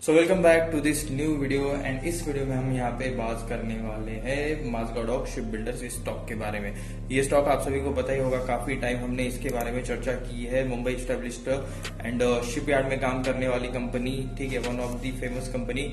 So welcome back to this new video and इस video में हम यहाँ पे बात करने वाले हैं माज़गार्ड शिप बिल्डर्स स्टॉक के बारे में। ये स्टॉक आप सभी को पता ही होगा, काफी टाइम हमने इसके बारे में चर्चा की है। मुंबई स्टैब्लिश्ड एंड शिपयार्ड में काम करने वाली कंपनी, ठीक है, one of the famous company.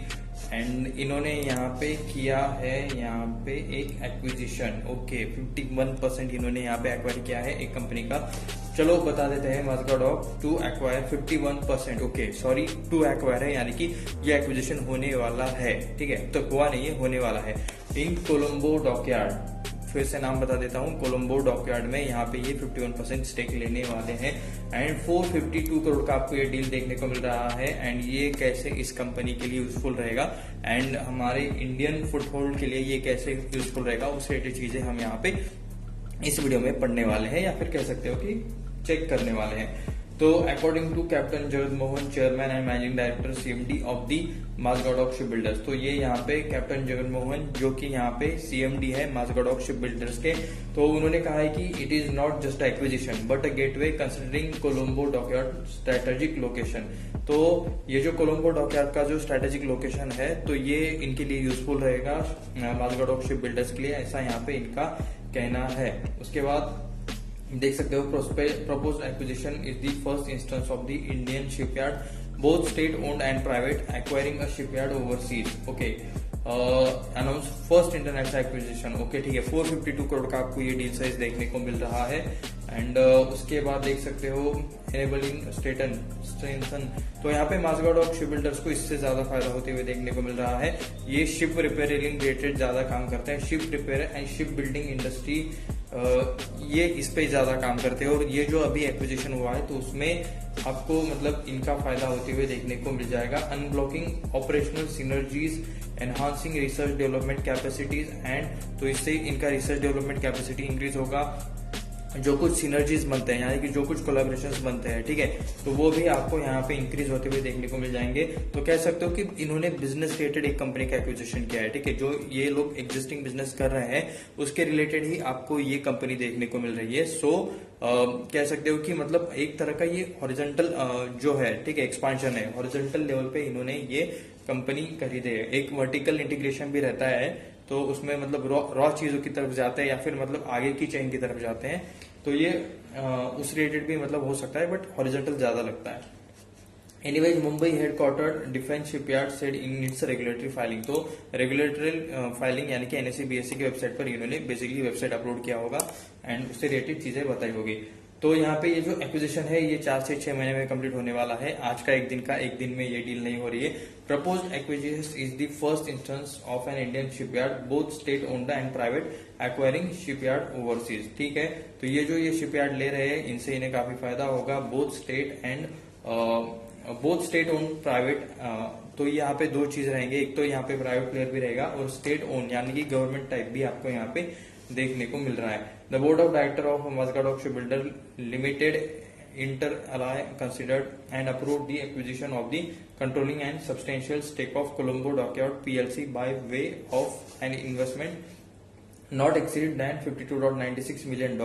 And इन्होंने यहाँ पे किया है यहाँ पे एक एक्विजिशन। ओके, 51% इन्होंने यहाँ पे एक्वायर किया है एक कंपनी का। चलो बता देते हैं, Mazagon to acquire 51%। Okay sorry, to acquire है, यानी कि ये एक्विजिशन होने वाला है, ठीक है, तो हुआ नहीं है, होने वाला है इन कोलंबो डॉकयार्ड। फिर से नाम बता देता हूँ, कोलंबो डॉकयार्ड में यहाँ पे ये 51% स्टेक लेने वाले हैं एंड 452 करोड़ का आपको ये डील देखने को मिल रहा है। एंड ये कैसे इस कंपनी के लिए यूजफुल रहेगा एंड हमारे इंडियन फुटहोल्ड के लिए ये कैसे यूजफुल रहेगा, उस रिलेटेड चीजें हम यहाँ पे इस वीडियो में पढ़ने वाले हैं, या फिर कह सकते हो कि चेक करने वाले हैं। तो according to captain Jagat Mohan, chairman and managing director CMD of the Mazagon ship builders, तो ये यहाँ पे कैप्टन जगत मोहन जो कि यहाँ पे सीएमडी है माज़गार्ड शिप बिल्डर्स के, तो उन्होंने कहा है कि it is not just acquisition but a gateway considering Colombo dockyard strategic location. तो ये जो कोलंबो डॉकयार्ड का जो स्ट्रेटेजिक लोकेशन है, तो ये इनके लिए यूजफुल रहेगा माज़गार्ड शिप बिल्डर्स के लिए, ऐसा यहाँ पे इनका कहना है। उसके बाद देख सकते हो, proposed acquisition is the first instance of the Indian shipyard, both state owned and private, acquiring a shipyard overseas. Okay, announce first international acquisition. Okay ठीक है, 452 करोड़ का आपको ये डील साइज देखने को मिल रहा है। एंड उसके बाद देख सकते हो एनेबलिंग स्ट्रेंथन, तो यहाँ पे माज़गार्ड शिप बिल्डर्स को इससे ज्यादा फायदा होते हुए देखने को मिल रहा है। ये शिप रिपेयरिंग रिलेटेड ज्यादा काम करते हैं, ship repair and ship building industry, ये इस पे ज्यादा काम करते हैं। और ये जो अभी एक्विजिशन हुआ है, तो उसमें आपको मतलब इनका फायदा होते हुए देखने को मिल जाएगा। Unblocking operational synergies, enhancing research development capacities and, तो इससे इनका रिसर्च डेवलपमेंट कैपेसिटी इंक्रीज होगा। जो कुछ सिनर्जीज बनते हैं, यानी कि जो कुछ कोलैबोरेशंस बनते हैं, ठीक है, तो वो भी आपको यहाँ पे इंक्रीज होते हुए देखने को मिल जाएंगे। तो कह सकते हो कि इन्होंने बिजनेस रिलेटेड एक कंपनी का एक्विजिशन किया है, ठीक है, जो ये लोग एग्जिस्टिंग बिजनेस कर रहे हैं उसके रिलेटेड ही आपको ये कंपनी देखने को मिल रही है। सो कह सकते हो कि मतलब एक तरह का ये हॉरिजॉन्टल जो है, ठीक है, एक्सपांशन है, हॉरिजॉन्टल लेवल पे इन्होंने ये कंपनी खरीदे है। एक वर्टिकल इंटीग्रेशन भी रहता है, तो उसमें मतलब रॉ चीजों की तरफ जाते हैं या फिर मतलब आगे की चेन की तरफ जाते हैं, तो ये उस रिलेटेड भी मतलब हो सकता है, बट हॉरिजॉन्टल ज्यादा लगता है। Anyways, Mumbai headquartered defence shipyard said in its regulatory filing, तो रेगुलेटरी फाइलिंग यानी कि एनएससी बीएससी की वेबसाइट पर इन्होंने बेसिकली वेबसाइट अपलोड किया होगा एंड उससे रिलेटेड चीजें बताई होगी। तो यहाँ पे ये जो एक्विजिशन है ये 4 से 6 महीने में कंप्लीट होने वाला है। आज का एक दिन का, एक दिन में ये डील नहीं हो रही है। Proposed acquisition is the first instance of an Indian shipyard, both state owned and private, acquiring shipyard overseas. ठीक है, तो ये जो ये शिपयार्ड ले रहे हैं, इनसे इन्हें काफी फायदा होगा। बोथ स्टेट ओन प्राइवेट, तो यहाँ पे दो चीज रहेंगे, एक तो यहाँ पे प्राइवेट प्लेयर भी रहेगा और स्टेट ओन यानी कि गवर्नमेंट टाइप भी आपको यहाँ पे देखने को मिल रहा है। The board of director of Mazagon ship builder limited inter alia considered and approved the acquisition of the controlling and substantial stake of Colombo dockyard PLC by way of an investment not exceed than $52.96 million,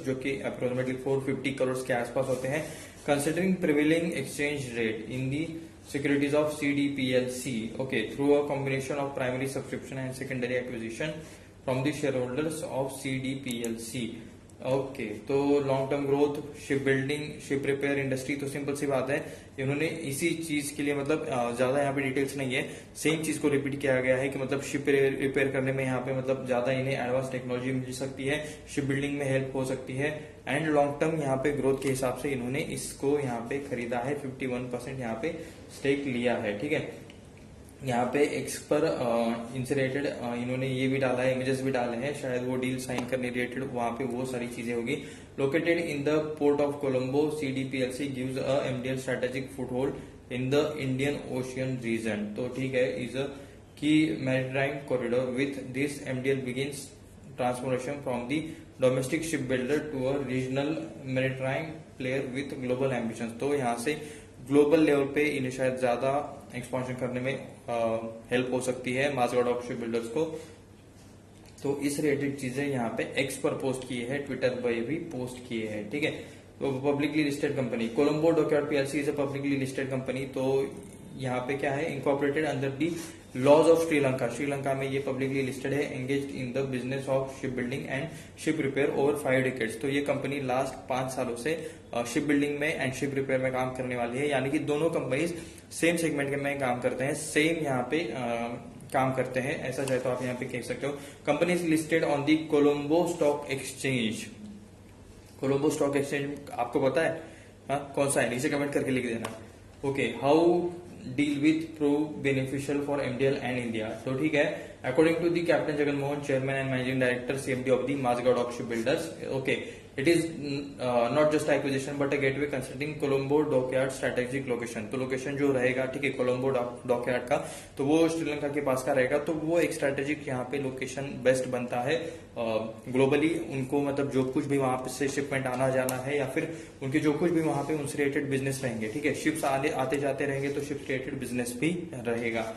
जो कि approximately 450 crore के आसपास होते हैं। Considering prevailing exchange rate in the securities of CDPLC, okay, through a combination of primary subscription and secondary acquisition from the shareholders of CDPLC. Okay, तो long term growth, ship building, ship repair industry, तो simple सी बात है, इन्होंने इसी चीज के लिए मतलब ज्यादा यहाँ पे डिटेल्स नहीं है, सेम चीज को रिपीट किया गया है कि मतलब शिप रिपेयर करने में यहाँ पे मतलब ज्यादा इन्हें एडवांस टेक्नोलॉजी मिल सकती है, शिप बिल्डिंग में हेल्प हो सकती है एंड लॉन्ग टर्म यहाँ पे ग्रोथ के हिसाब से इन्होंने इसको यहाँ पे खरीदा है। 51% यहाँ पे स्टेक लिया है, ठीक है। यहाँ पे एक्स पर इनसे रिलेटेड इन्होंने ये भी डाला है, इमेजेस भी डाले हैं, शायद वो डील साइन करने रिलेटेड वहां पे वो सारी चीजें होगी। Located in the port of Colombo, CDPLC gives a MDL strategic foothold in the Indian ocean region, तो ठीक है, is a key maritime corridor. With this MDL begins transformation from the domestic ship builder to a regional maritime player with global ambition, तो यहाँ से global level पे इन्हें शायद ज्यादा एक्सपांशन करने में हेल्प हो सकती है माज़गार्ड शिप बिल्डर्स को। तो इस रिलेटेड चीजें यहाँ पे एक्स पर पोस्ट किए हैं, ट्विटर पर भी पोस्ट किए हैं, ठीक है। तो publicly listed company Colombo dockyard PLC is a publicly listed company, तो यहाँ पे क्या है, incorporated under the laws of Sri Lanka. Sri Lanka में ये पब्लिकली लिस्टेड है, engaged in the business of ship building and ship repair over 5 decades. तो ये कंपनी लास्ट 5 सालों से शिप बिल्डिंग में एंड शिप रिपेयर में काम करने वाली है, यानी कि दोनों कंपनीज सेम सेगमेंट में काम करते हैं, सेम यहाँ पे काम करते हैं, ऐसा चाहे तो आप यहाँ पे कह सकते हो। Company is listed on the Colombo stock exchange. Colombo stock exchange आपको पता है कौन सा है, नीचे कमेंट करके लिख देना। Okay, how deal with prove beneficial for MDL and India. तो ठीक है, according to the captain Jagan Mohan, chairman and managing director CMD of the Mazagaon dock ship builders, okay, it is not just acquisition but a gateway considering Colombo dockyard strategic location. तो location जो रहेगा, ठीक है, Colombo dockyard का, तो वो श्रीलंका के पास का रहेगा, तो वो एक स्ट्रेटेजिक यहाँ पे लोकेशन बेस्ट बनता है ग्लोबली। उनको मतलब जो कुछ भी वहां से शिपमेंट आना जाना है या फिर उनके जो कुछ भी वहां पे उनसे रिलेटेड बिजनेस रहेंगे, ठीक है, शिप्स आते जाते रहेंगे तो शिप रिलेटेड बिजनेस भी रहेगा।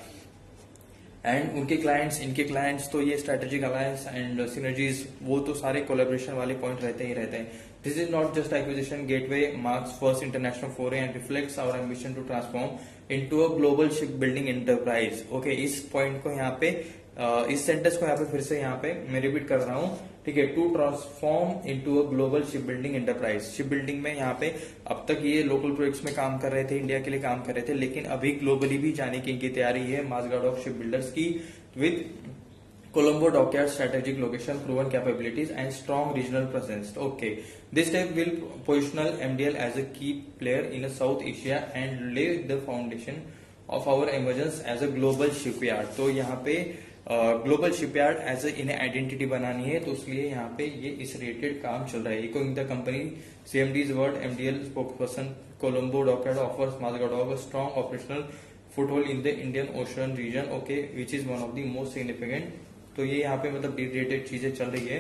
एंड उनके क्लाइंट्स, इनके क्लाइंट्स, तो ये स्ट्रेटेजिक अलायंस एंड सिनर्जीज, वो तो सारे कोलैबोरेशन वाले पॉइंट रहते ही रहते हैं। This is not just acquisition, gateway marks first international foray and reflects our ambition to transform into a global ship building enterprise. Okay, इस पॉइंट को यहाँ पे इस सेंटेंस को यहाँ पे फिर से यहाँ पे मैं रिपीट कर रहा हूँ, ठीक है, to transform into a global ship building enterprise. Ship building में यहाँ पे अब तक ये लोकल प्रोजेक्ट्स में काम कर रहे थे, इंडिया के लिए काम कर रहे थे, लेकिन अभी ग्लोबली भी जाने की इनकी तैयारी है माझगांव डॉक शिप बिल्डर्स की, with Colombo dockyard strategic location, proven capabilities and strong regional presence. Okay, this step will position MDL as a key player in South Asia and lay the foundation of our emergence as a global shipyard. तो यहाँ पे global shipyard as इन्हें identity बनानी है, तो इसलिए यहाँ पे ये इस रिलेटेड काम चल रहा है। Echoing the company CMD's word MDL spokesperson Colombo dockyard offers Mazagon dock a strong operational foothold in the Indian Ocean region, okay, which is one of the most significant। तो ये यहाँ पे मतलब रिलेटेड चीजें चल रही है।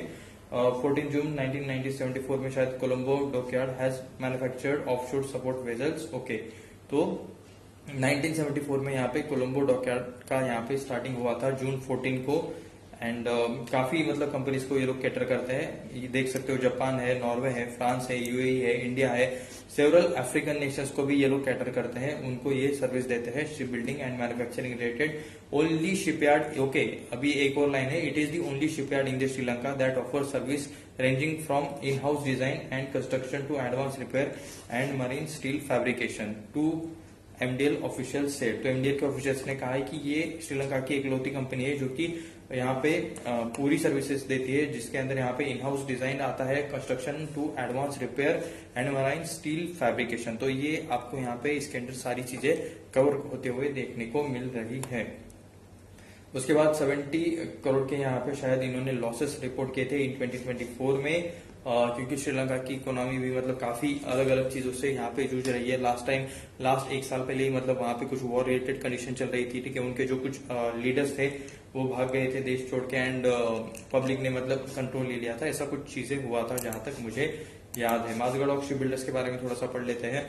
14 जून 1974 में शायद Colombo dockyard has manufactured offshore support vessels. Okay, तो 1974 में यहाँ पे कोलंबो डॉकयार्ड का यहाँ पे स्टार्टिंग हुआ था जून 14 को। एंड काफी मतलब कंपनीज को ये लोग कैटर करते हैं, ये देख सकते हो, जापान है, नॉर्वे है, फ्रांस है, यूएई है, इंडिया है, सेवरल अफ्रीकन नेशंस को भी ये लोग कैटर करते हैं, उनको ये सर्विस देते हैं ship building and manufacturing related. Only shipyard, okay, अभी एक और लाइन है, it is the only shipyard in the Sri Lanka that offer service ranging from in house design and construction to advance repair and marine steel fabrication to MDL official set. तो MDL के officials ने कहा है कि ये श्रीलंका की इकलौती कंपनी है जो कि यहाँ पे पूरी सर्विसेज देती है, जिसके अंदर यहाँ पे इन हाउस डिजाइन आता है, construction to advance repair and marine steel fabrication. तो ये आपको यहाँ पे इसके अंदर सारी चीजें कवर होते हुए देखने को मिल रही है। उसके बाद 70 करोड़ के यहाँ पे शायद इन्होंने लॉसेस रिपोर्ट किए थे इन 2024 में, क्योंकि श्रीलंका की इकोनॉमी भी मतलब काफी अलग अलग चीजों से यहाँ पे जूझ रही है। लास्ट एक साल पहले ही मतलब वहां पे कुछ वॉर रिलेटेड कंडीशन चल रही थी, ठीक है, उनके जो कुछ लीडर्स थे वो भाग गए थे देश छोड़ के एंड पब्लिक ने मतलब कंट्रोल ले लिया था, ऐसा कुछ चीजें हुआ था जहां तक मुझे याद है। माझगांव डॉक शिप बिल्डर्स के बारे में थोड़ा सा पढ़ लेते हैं।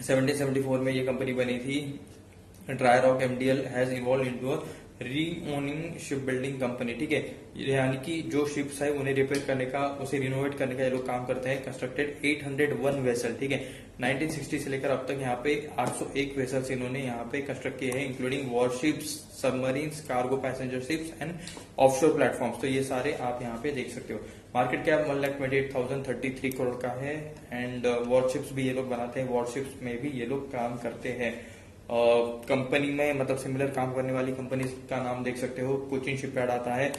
1774 में ये कंपनी बनी थी। Dry dock MDL has evolve into a renowned ship building company, ठीक है, यानी कि जो शिप्स है उन्हें रिपेयर करने का, उसे रिनोवेट करने का ये लोग काम करते हैं। कंस्ट्रक्टेड 801 वेसल, ठीक है, 1960 से लेकर अब तक यहाँ पे 801 वेसल्स इन्होंने यहाँ पे कंस्ट्रक्ट किए हैं, including warships, submarines, cargo passenger ships and offshore platforms. तो ये सारे आप यहाँ पे देख सकते हो। मार्केट कैप 1,28,033 करोड़ का है एंड वॉरशिप्स भी ये लोग बनाते हैं, वॉरशिप्स में भी ये लोग काम करते हैं। कंपनी में मतलब सिमिलर काम करने वाली कंपनी का नाम देख सकते हो, कोचिन शिपयार्ड आता है,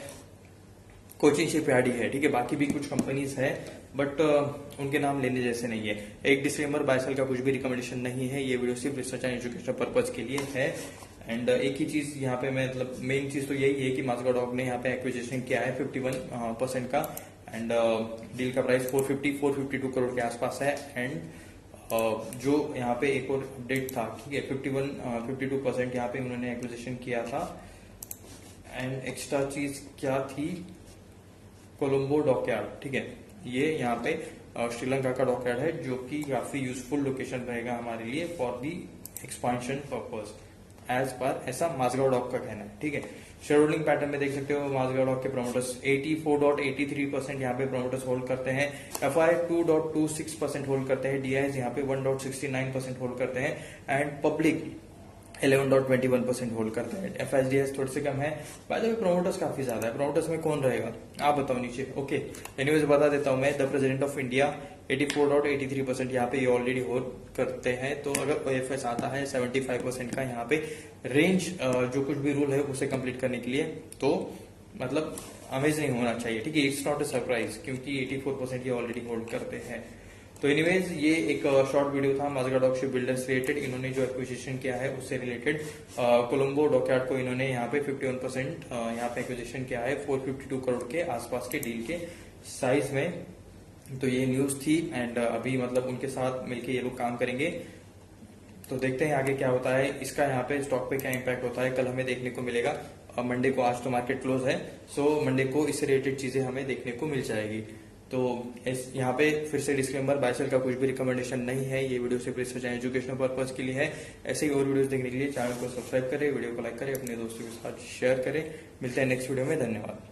कोचिन शिपयार्ड ही है, ठीक है, बाकी भी कुछ कंपनीज है बट उनके नाम लेने जैसे नहीं है। एक डिस्क्लेमर, बाय सेल का कुछ भी रिकमेंडेशन नहीं है, ये वीडियो सिर्फ रिसर्च एंड एजुकेशन पर्पज के लिए है। एंड एक ही चीज यहाँ पे मैं मतलब मेन चीज तो यही है कि माझगांव डॉक ने यहाँ पे एक्विजिशन किया है 51% का एंड डील का प्राइस 452 करोड़ के आसपास है। एंड जो यहाँ पे एक और अपडेट था, ठीक है, 52% यहाँ पे उन्होंने एक्विजिशन किया था। एंड एक्स्ट्रा चीज क्या थी, कोलंबो डॉकयार्ड, ठीक है, ये यहाँ पे श्रीलंका का डॉकयार्ड है जो कि काफी यूजफुल लोकेशन रहेगा हमारे लिए for the expansion purpose as per, ऐसा माझगांव डॉक का कहना है, ठीक है। शेयर होल्डिंग पैटर्न में देख सकते हो माझगांव डॉक के प्रोमोटर्स 84.83% यहाँ पे प्रोमोटर्स होल्ड करते हैं, एफआई 2.26% होल्ड करते हैं, डीआईएस यहाँ पे 1.69% होल्ड करते हैं एंड पब्लिक 11.21% होल्ड करता है। FSDS थोड़े से कम है। बाय द वे प्रोमोटर्स काफी ज्यादा है। प्रोमोटर्स में कौन रहेगा आप बताओ नीचे। ओके, एनीवेज बता देता हूं मैं। द प्रेसिडेंट ऑफ इंडिया 84.83% यहाँ पे ये ऑलरेडी होल्ड करते हैं। तो अगर OFS आता है 75% का यहाँ पे रेंज, जो कुछ भी रूल है उसे कंप्लीट करने के लिए, तो मतलब अमेजिंग होना चाहिए। ठीक है, इट्स नॉट अ सरप्राइज क्योंकि 84% ये ऑलरेडी होल्ड करते हैं। तो एनीवेज ये एक शॉर्ट वीडियो था माजगार्ड ऑफ शिप बिल्डर्स रिलेटेड। इन्होंने जो एक्विजिशन किया है उससे रिलेटेड कोलंबो डॉकयार्ड को इन्होंने यहाँ पे 51% यहाँ पे एक्विजिशन किया है 452 करोड़ के आसपास के डील के साइज में। तो ये न्यूज थी एंड अभी मतलब उनके साथ मिलके ये लोग काम करेंगे। तो देखते हैं आगे क्या होता है। इसका यहाँ पे स्टॉक पे क्या इम्पैक्ट होता है कल हमें देखने को मिलेगा। मंडे को, आज तो मार्केट क्लोज है, सो मंडे को इससे रिलेटेड चीजें हमें देखने को मिल जाएगी। तो यहाँ पे फिर से डिस्क्लेमर, बाय सेल का कुछ भी रिकमेंडेशन नहीं है। ये वीडियो सिर्फ रिसर्च एंड एजुकेशनल पर्पज के लिए है। ऐसे ही और वीडियोस देखने के लिए चैनल को सब्सक्राइब करें, वीडियो को लाइक करें, अपने दोस्तों के साथ शेयर करें। मिलते हैं नेक्स्ट वीडियो में। धन्यवाद।